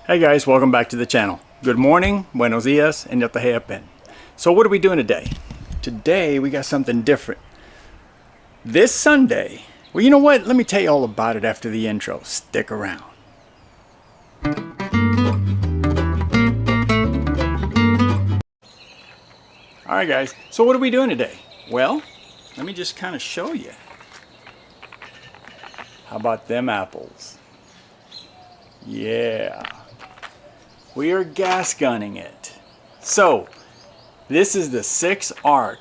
Hey guys, welcome back to the channel. Good morning, buenos dias, and yo te happen. So what are we doing today? Today we got something different. This Sunday, well, you know what? Let me tell you all about it after the intro. Stick around. Alright guys, so what are we doing today? Well, let me just kind of show you. How about them apples? Yeah. We are gas gunning it. So, this is the 6 ARC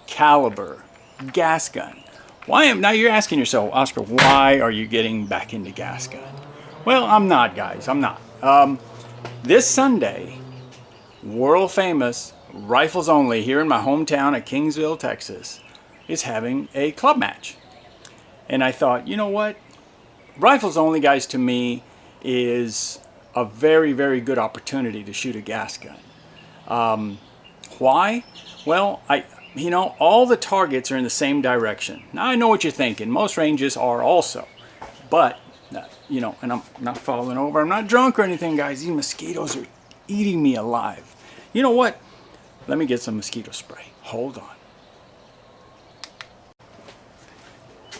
caliber gas gun. Now you're asking yourself, Oscar, why are you getting back into gas gun? Well, I'm not, guys. I'm not. This Sunday, world famous Rifles Only here in my hometown of Kingsville, Texas, is having a club match. And I thought, you know what? Rifles Only, guys, to me is a very, very good opportunity to shoot a gas gun. Why? Well, all the targets are in the same direction. Now I know what you're thinking. Most ranges are also, but and I'm not falling over. I'm not drunk or anything, guys. These mosquitoes are eating me alive. You know what? Let me get some mosquito spray. Hold on.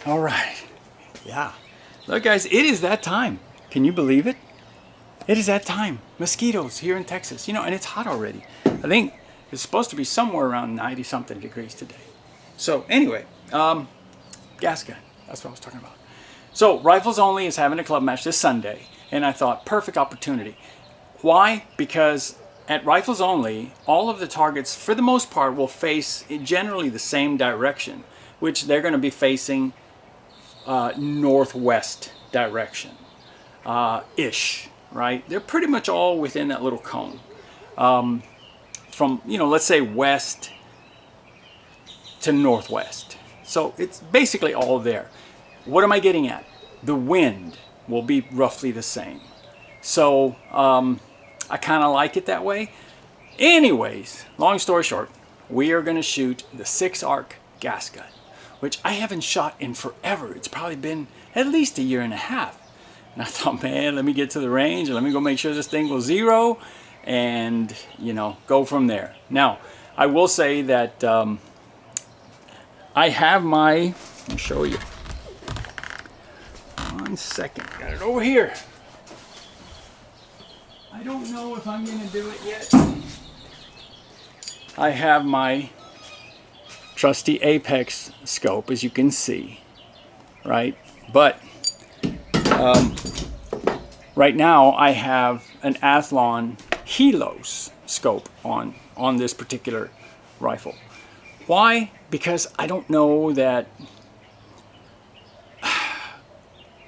All right. Yeah. Look, guys, it is that time. Can you believe it? It is that time. Mosquitoes here in Texas, and it's hot already. I think it's supposed to be somewhere around 90 something degrees today. So anyway, gas gun, that's what I was talking about. So Rifles Only is having a club match this Sunday, and I thought perfect opportunity. Why? Because at Rifles Only, all of the targets for the most part will face generally the same direction, which they're going to be facing northwest direction ish. Right? They're pretty much all within that little cone. From, let's say west to northwest. So it's basically all there. What am I getting at? The wind will be roughly the same. So I kind of like it that way. Anyways, long story short, we are going to shoot the 6 ARC gas gun, which I haven't shot in forever. It's probably been at least a year and a half. And I thought, man, let me get to the range and let me go make sure this thing will zero and, go from there. Now, I will say that I have my, let me show you. 1 second, got it over here. I don't know if I'm going to do it yet. I have my trusty Apex scope, as you can see, right? But right now I have an Athlon Helos scope on this particular rifle. Why? Because I don't know that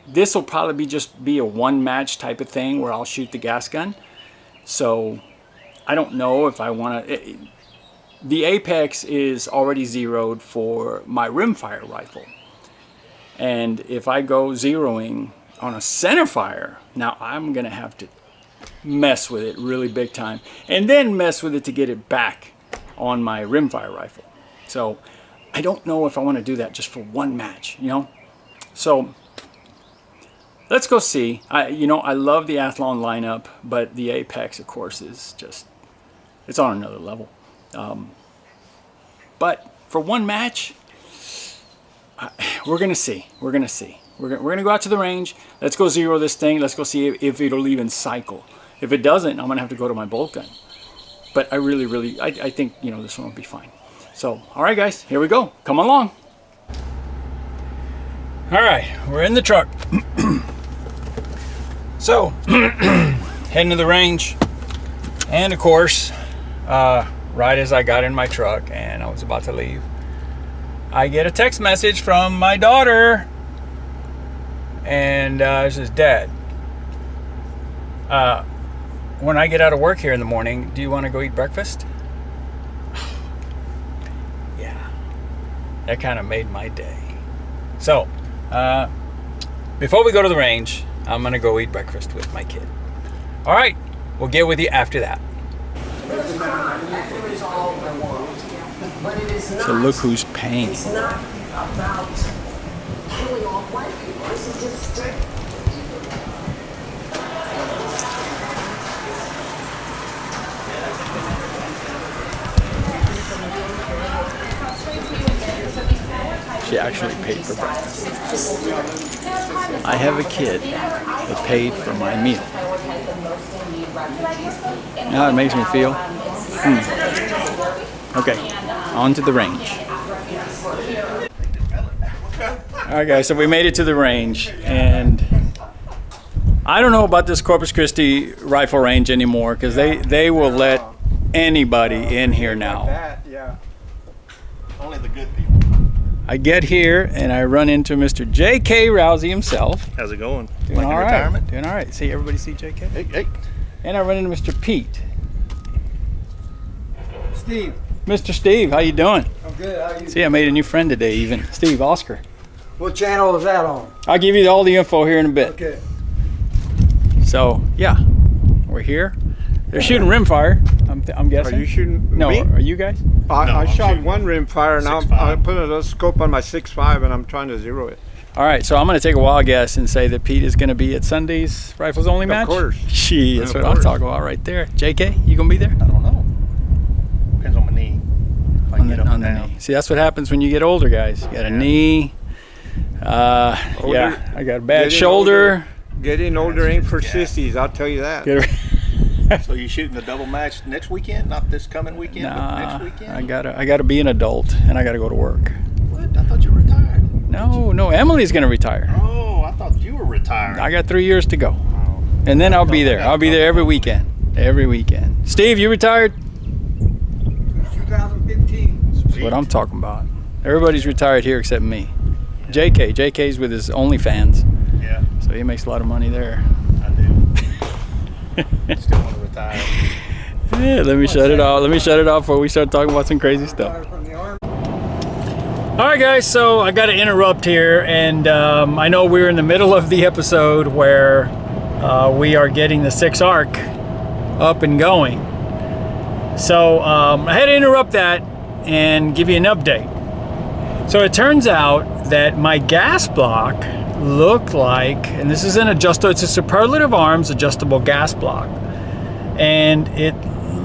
this will probably just be a one match type of thing where I'll shoot the gas gun. So I don't know if I want to. The Apex is already zeroed for my rimfire rifle, and if I go zeroing on a centerfire, now I'm gonna have to mess with it really big time, and then mess with it to get it back on my rimfire rifle. So I don't know if I want to do that just for one match, So let's go see. I love the Athlon lineup, but the Apex, of course, is just, it's on another level. But for one match, we're gonna see. We're gonna go out to the range. Let's go zero this thing. Let's go see if it'll even cycle. If it doesn't, I'm gonna have to go to my bolt gun. But I really, I think this one will be fine. So, all right, guys, here we go. Come along. All right, we're in the truck. So, heading to the range, and of course, right as I got in my truck and I was about to leave, I get a text message from my daughter, and it says, Dad, when I get out of work here in the morning, do you want to go eat breakfast? Yeah, that kind of made my day. So, before we go to the range, I'm going to go eat breakfast with my kid. All right, we'll get with you after that. So look who's paying. It's not about killing off white people. This is just strict. She actually paid for breakfast. I have a kid that paid for my meal. You know how it makes me feel? Okay, on to the range. Alright guys, so we made it to the range, and I don't know about this Corpus Christi rifle range anymore, because they will let anybody in here now. Yeah. Only the good people. I get here and I run into Mr. J.K. Rousey himself. How's it going? Doing Like all right. retirement? Doing all right. See, everybody see J.K.? Hey, hey. And I run into Mr. Pete. Steve. Mr. Steve, how you doing? I'm good. How are you? See, I made a new friend today even. Steve, Oscar. What channel is that on? I'll give you all the info here in a bit. Okay. So, yeah, we're here. They're shooting rimfire, I'm guessing. Are you shooting No, me? are you guys? I I'm shot shooting one rimfire, and I 6.5. put a scope on my 6.5, and I'm trying to zero it. All right, so I'm going to take a wild guess and say that Pete is going to be at Sunday's Rifles Only match? Of course. Gee, that's Of what I'm course. talking about right there. JK, you going to be there? I don't know. Depends on my knee. If I can get up and down. knee. See, that's what happens when you get older, guys. You got a knee. Yeah, I got a bad Getting shoulder. Getting older ain't for Yeah. sissies, I'll tell you that. So you shooting the double match next weekend? Not this coming weekend, but Nah, next weekend? I gotta be an adult, and I gotta go to work. What? I thought you were retired. No, Emily's gonna retire. Oh, I thought you were retired. I got 3 years to go, Oh. and then I'll be there. I'll be there every weekend. Every weekend. Steve, you retired? 2015. That's what I'm talking about. Everybody's retired here except me. JK's with his OnlyFans, Yeah, so he makes a lot of money there. I do. Still want to retire. Yeah, let me shut it off. Let me shut it off before we start talking about some crazy stuff. From the Army. All right, guys, so I got to interrupt here, and I know we're in the middle of the episode where we are getting the 6 arc up and going. So I had to interrupt that and give you an update. So it turns out that my gas block looked like, and this is it's a Superlative Arms adjustable gas block, and it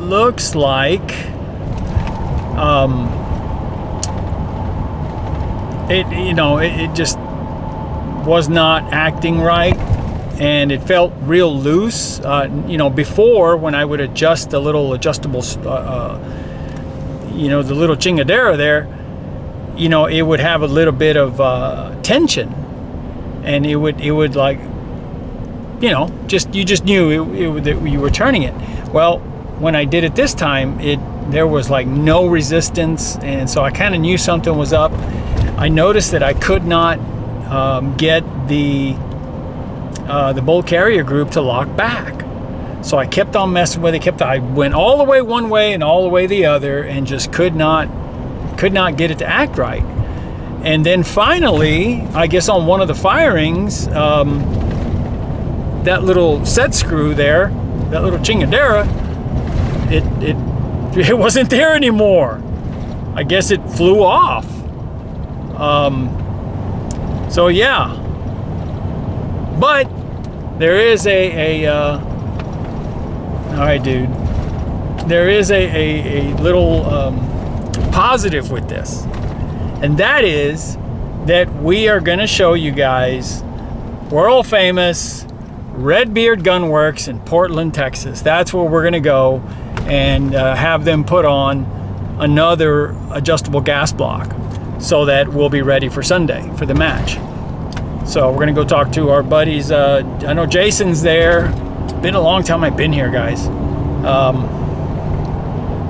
looks like it just was not acting right, and it felt real loose. Before, when I would adjust the little adjustable the little chingadera there, it would have a little bit of tension, and it would like, you just knew that you were turning it. Well, when I did it this time, there was like no resistance, and so I kind of knew something was up. I noticed that I could not get the bolt carrier group to lock back, so I kept on messing with it. I went all the way one way and all the way the other, and just could not get it to act right. And then finally, I guess on one of the firings, that little set screw there, that little chingadera, it wasn't there anymore. I guess it flew off. So yeah, but there is all right, dude, there is a little positive with this, and that is that we are going to show you guys world famous Redbeard Gunworks in Portland, Texas. That's where we're going to go and have them put on another adjustable gas block, so that we'll be ready for Sunday for the match. So we're going to go talk to our buddies. I know Jason's there. It's been a long time I've been here, guys.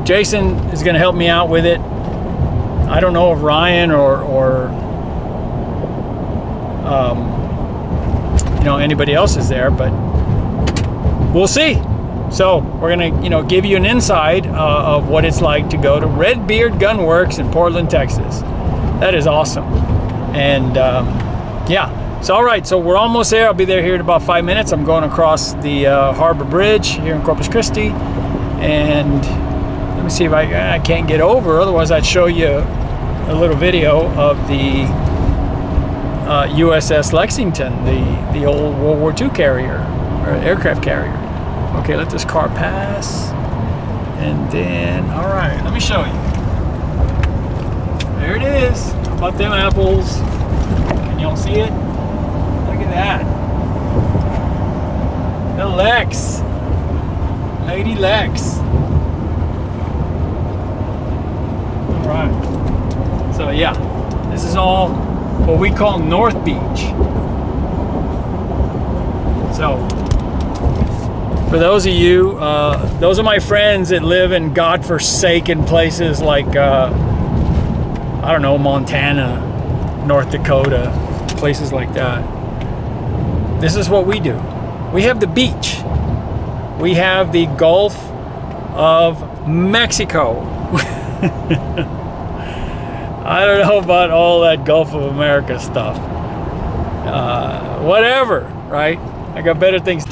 Jason is going to help me out with it. I don't know if Ryan or anybody else is there, but we'll see. So we're gonna give you an inside of what it's like to go to Redbeard Gunworks in Portland, Texas. That is awesome. And yeah, so all right, so we're almost there. I'll be there here in about 5 minutes. I'm going across the Harbor Bridge here in Corpus Christi, and let me see if I can't get over. Otherwise, I'd show you a little video of the USS Lexington, the old World War II carrier, or aircraft carrier. Okay, let this car pass, and then, all right, let me show you. There it is. about them apples. Can y'all see it? Look at that. The Lex. Lady Lex. Alright. So yeah, this is all what we call North Beach. So, for those of you, those are my friends that live in godforsaken places like, I don't know, Montana, North Dakota, places like that. This is what we do. We have the beach. We have the Gulf of Mexico. I don't know about all that Gulf of America stuff. Whatever, right? I got better things.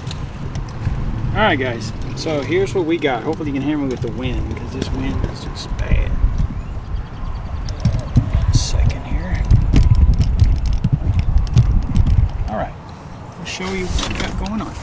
All right, guys. So here's what we got. Hopefully you can hear me with the wind, because this wind is just bad. 1 second here. All right. I'll show you what we got going on.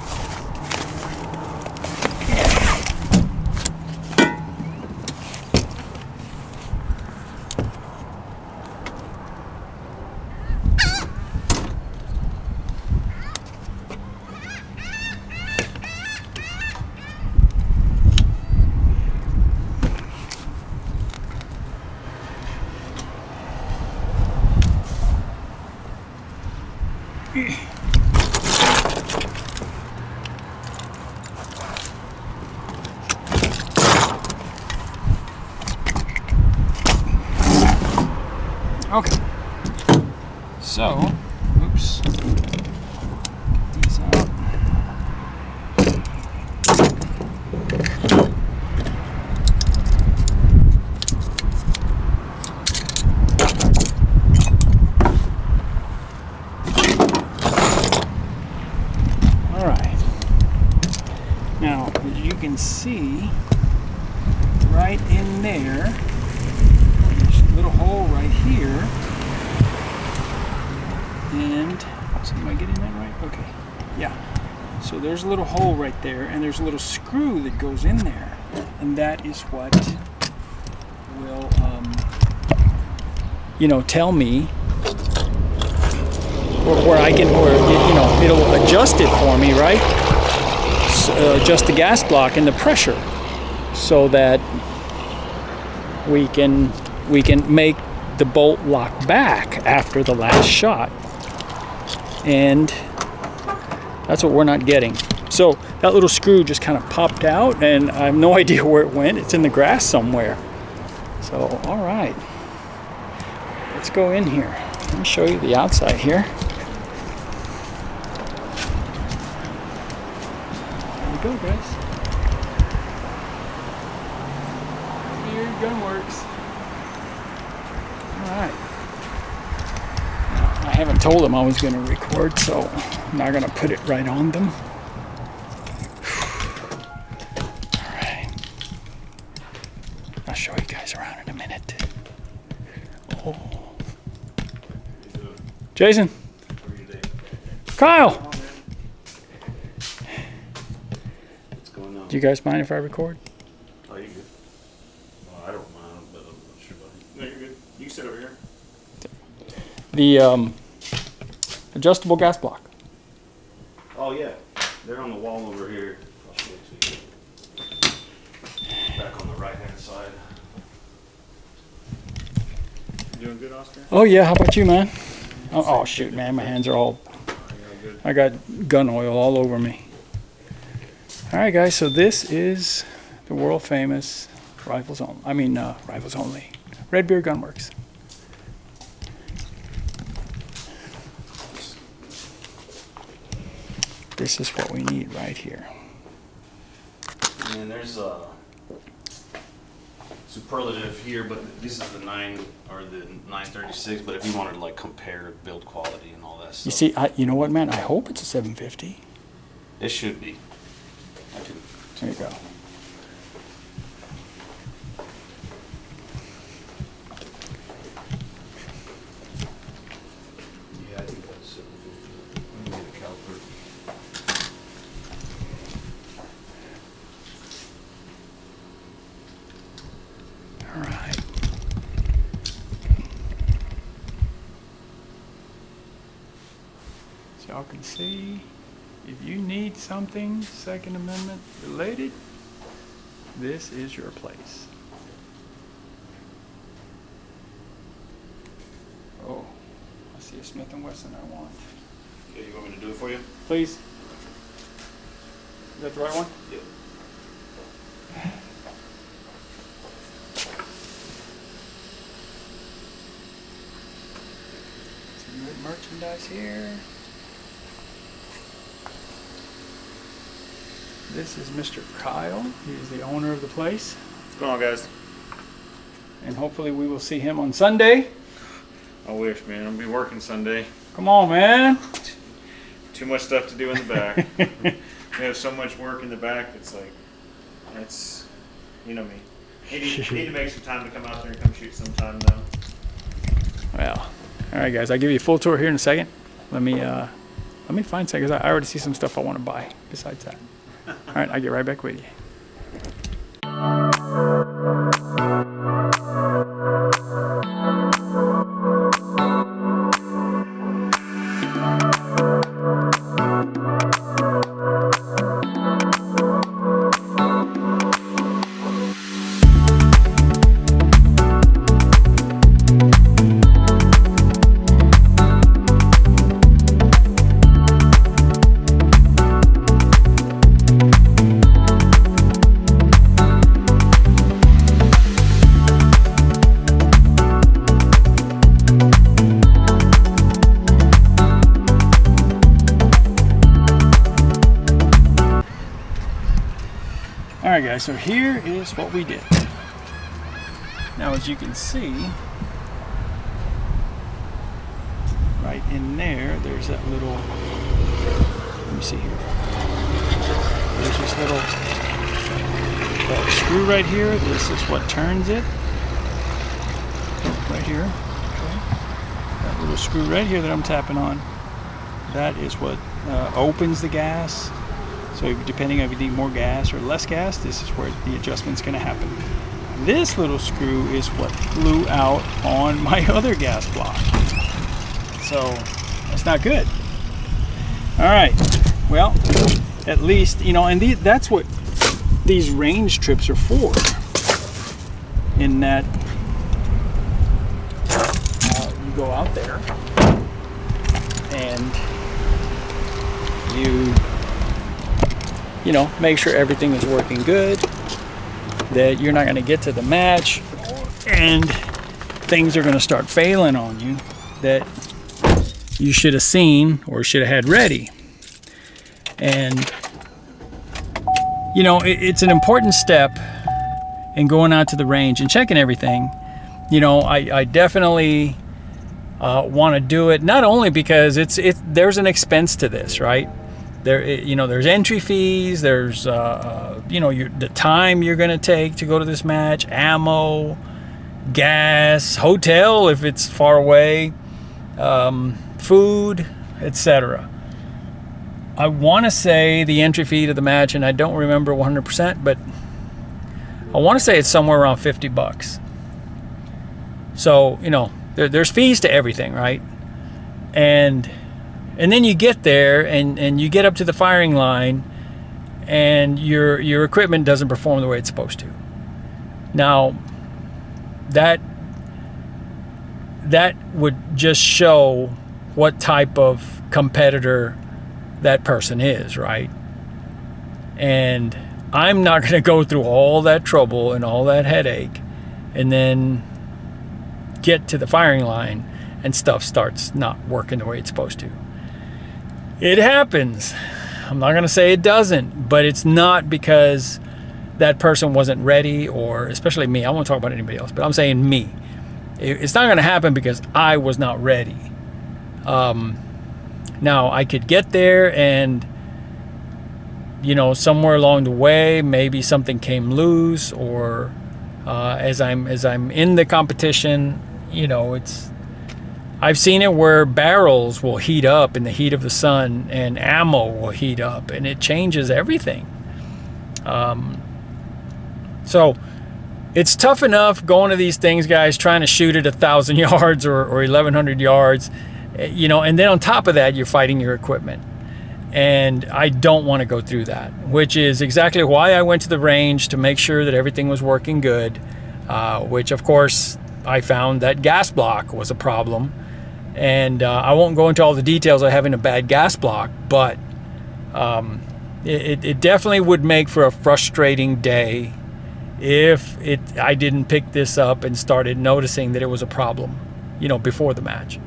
Okay, so, oops, get these out. All right, now as you can see, right in there, little hole right here, and so am I getting that right? Okay, yeah. So there's a little hole right there, and there's a little screw that goes in there, and that is what will, you know, tell me, or I can, or you know, it'll adjust it for me, right? So, adjust the gas block and the pressure, so that we can make the bolt lock back after the last shot. And that's what we're not getting. So that little screw just kind of popped out, and I have no idea where it went. It's in the grass somewhere. So, all right. Let's go in here. Let me show you the outside here. There we go, guys. Redbeard Gunworks. Alright. I haven't told them I was going to record, so I'm not going to put it right on them. Alright. I'll show you guys around in a minute. Oh. Jason. Kyle. What's going on? Do you guys mind if I record? Oh, you're good. Well, I don't mind, but I'm not sure about you. No, you're good. You can sit over here. The adjustable gas block. Oh, yeah. They're on the wall over here. I'll show it to you. Back on the right-hand side. You doing good, Oscar? Oh yeah, how about you, man? Oh shoot, man, my hands are all, I got gun oil all over me. Alright guys, so this is the world famous Rifles Only, Redbeard Gunworks. This is what we need right here. And there's a superlative here, but this is the 936. But if you wanted to like compare build quality and all that stuff, You see, you know what, man? I hope it's a 750. it should be. I can. There you go. Yeah, I think that's 750. Let me get a caliper. All right. y'all can see. If you need something Second Amendment related, this is your place. Oh, I see a Smith & Wesson I want. Okay, you want me to do it for you? Please. Is that the right one? Yep. Some good merchandise here. This is Mr. Kyle. He is the owner of the place. What's going on, guys? And hopefully we will see him on Sunday. I wish, man. I'll be working Sunday. Come on, man. Too much stuff to do in the back. We have so much work in the back. It's like, it's, you know me. Need to make some time to come out there and come shoot sometime, though. Well, all right, guys. I'll give you a full tour here in a second. Let me find something, because I already see some stuff I want to buy besides that. All right, I'll get right back with you. Alright guys, so here is what we did. Now as you can see, right in there, there's that little, let me see here. There's this little screw right here. This is what turns it. Right here. Okay. That little screw right here that I'm tapping on, that is what opens the gas. So depending if you need more gas or less gas, this is where the adjustment's going to happen. This little screw is what flew out on my other gas block. So that's not good. All right, well, at least, you know, and that's what these range trips are for. In that you go out there and you know, make sure everything is working good, that you're not going to get to the match and things are going to start failing on you that you should have seen or should have had ready. And you know, it's an important step in going out to the range and checking everything. You know, I definitely want to do it, not only because there's an expense to this, right? You know, there's entry fees, there's you know, the time you're going to take to go to this match, ammo, gas, hotel if it's far away, food, etc. I want to say the entry fee to the match, and I don't remember 100%, but I want to say it's somewhere around $50. So, you know, there's fees to everything, right? And then you get there and you get up to the firing line and your equipment doesn't perform the way it's supposed to. Now, that would just show what type of competitor that person is, right? And I'm not going to go through all that trouble and all that headache and then get to the firing line and stuff starts not working the way it's supposed to. It happens. I'm not going to say it doesn't, but it's not because that person wasn't ready, or especially me. I won't talk about anybody else, but I'm saying me. It's not going to happen because I was not ready. Now, I could get there and, you know, somewhere along the way, maybe something came loose, or as I'm in the competition, you know, I've seen it where barrels will heat up in the heat of the sun and ammo will heat up, and it changes everything. So it's tough enough going to these things, guys, trying to shoot at 1,000 yards or 1,100 yards, You know, and then on top of that, you're fighting your equipment. And I don't want to go through that, which is exactly why I went to the range, to make sure that everything was working good, which of course I found that gas block was a problem. And I won't go into all the details of having a bad gas block, but it definitely would make for a frustrating day if I didn't pick this up and started noticing that it was a problem, you know, before the match.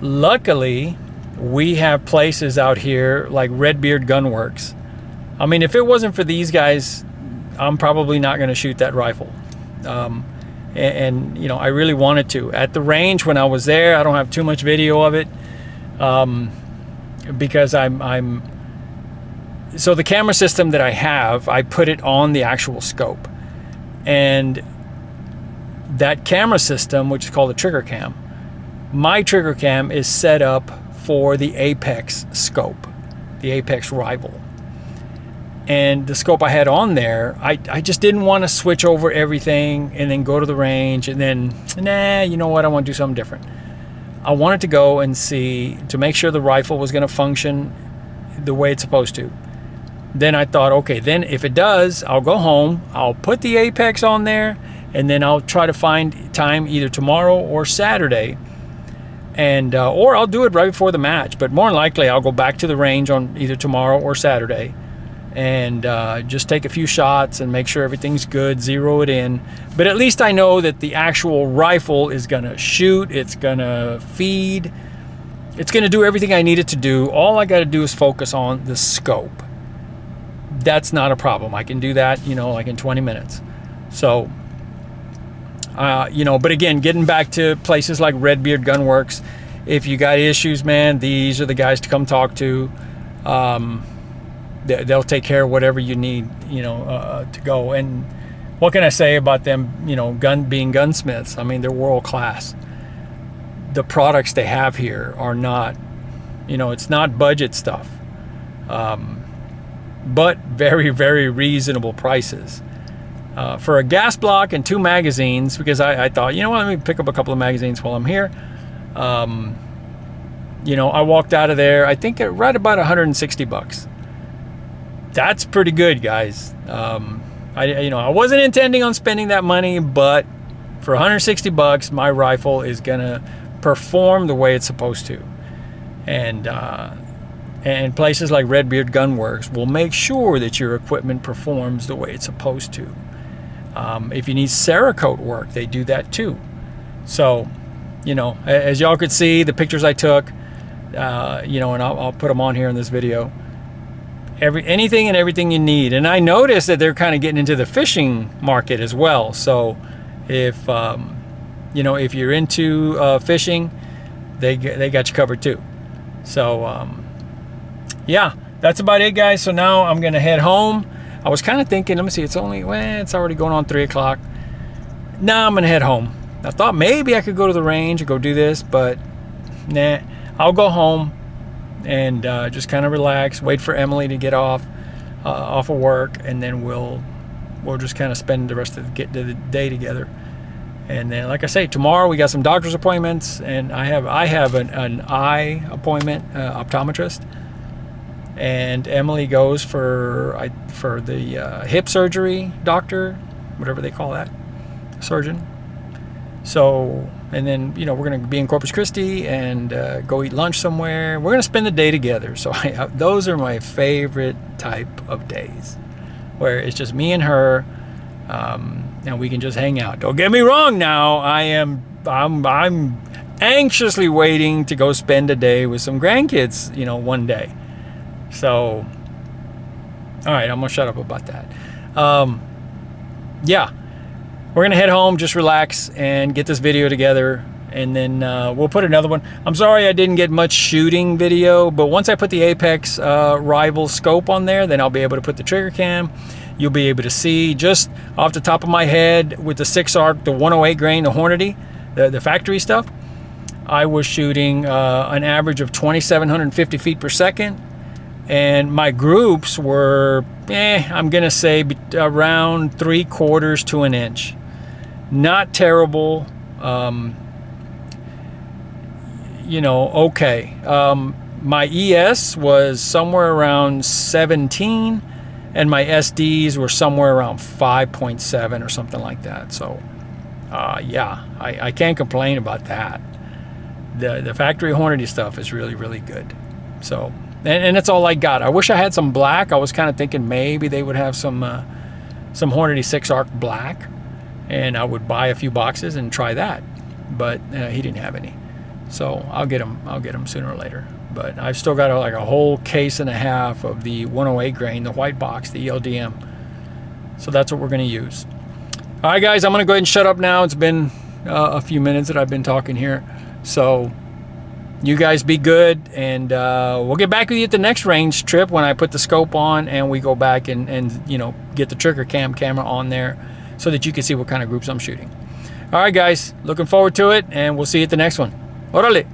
Luckily, we have places out here like Redbeard Gunworks. I mean, if it wasn't for these guys, I'm probably not going to shoot that rifle. And you know, I really wanted to. At the range when I was there, I don't have too much video of it, because so the camera system that I have, I put it on the actual scope, and that camera system, which is called a trigger cam, my trigger cam is set up for the Apex scope, the Apex Rival. And the scope I had on there, I just didn't want to switch over everything and then go to the range and then, nah, you know what, I want to do something different. I wanted to go and see, to make sure the rifle was going to function the way it's supposed to. Then I thought, okay, then if it does, I'll go home, I'll put the Apex on there, and then I'll try to find time either tomorrow or Saturday, and or I'll do it right before the match. But more than likely, I'll go back to the range on either tomorrow or Saturday, and just take a few shots and make sure everything's good, zero it in. But at least I know that the actual rifle is gonna shoot, it's gonna feed, it's gonna do everything I need it to do. All I gotta do is focus on the scope. That's not a problem. I can do that, you know, like in 20 minutes. So, you know, but again, getting back to places like Redbeard Gunworks, if you got issues, man, these are the guys to come talk to. They'll take care of whatever you need, you know, to go. And what can I say about them, you know, being gunsmiths? I mean, they're world class. The products they have here are not, you know, it's not budget stuff, but very, very reasonable prices. For a gas block and 2 magazines, because I thought, you know what, let me pick up a couple of magazines while I'm here. You know, I walked out of there, I think right about 160 bucks. That's pretty good, guys. You know, I wasn't intending on spending that money, but for 160 bucks, my rifle is gonna perform the way it's supposed to. And places like Redbeard Gunworks will make sure that your equipment performs the way it's supposed to. If you need Cerakote work, they do that too. So, you know, as y'all could see, the pictures I took, you know, and I'll put them on here in this video. Anything and everything you need. And I noticed that they're kind of getting into the fishing market as well. So if, you know, if you're into fishing, they got you covered too. So, yeah, that's about it, guys. So now I'm going to head home. I was kind of thinking, let me see, it's already going on 3 o'clock. Now I'm going to head home. I thought maybe I could go to the range and go do this, but nah, I'll go home and just kind of relax, wait for Emily to get off of work, and then we'll just kind of spend the rest of the day together. And then, like I say, tomorrow we got some doctor's appointments, and I have an eye appointment, optometrist, and Emily goes for the hip surgery doctor, whatever they call that, surgeon. So, and then, you know, we're going to be in Corpus Christi and go eat lunch somewhere. We're going to spend the day together. So those are my favorite type of days, where it's just me and her, and we can just hang out. Don't get me wrong now. I'm anxiously waiting to go spend a day with some grandkids, you know, one day. So, all right, I'm going to shut up about that. Yeah. We're going to head home, just relax, and get this video together, and then we'll put another one. I'm sorry I didn't get much shooting video, but once I put the Apex Rival scope on there, then I'll be able to put the trigger cam. You'll be able to see just off the top of my head with the 6-ARC, the 108 grain, the Hornady, the factory stuff. I was shooting an average of 2,750 feet per second, and my groups were, I'm going to say around 3/4 to an inch. Not terrible. you know, okay. My ES was somewhere around 17, and my SDs were somewhere around 5.7 or something like that. So, yeah, I can't complain about that. The factory Hornady stuff is really, really good. So, and that's all I got. I wish I had some black. I was kind of thinking maybe they would have some Hornady 6 Arc black, and I would buy a few boxes and try that. But he didn't have any, so I'll get them sooner or later. But I've still got like a whole case and a half of the 108 grain, the white box, the ELDM. So that's what we're going to use. All right, guys, I'm going to go ahead and shut up now. It's been a few minutes that I've been talking here. So you guys be good, and we'll get back with you at the next range trip when I put the scope on and we go back and you know, get the trigger camera on there so that you can see what kind of groups I'm shooting. All right, guys, looking forward to it, and we'll see you at the next one. Orale!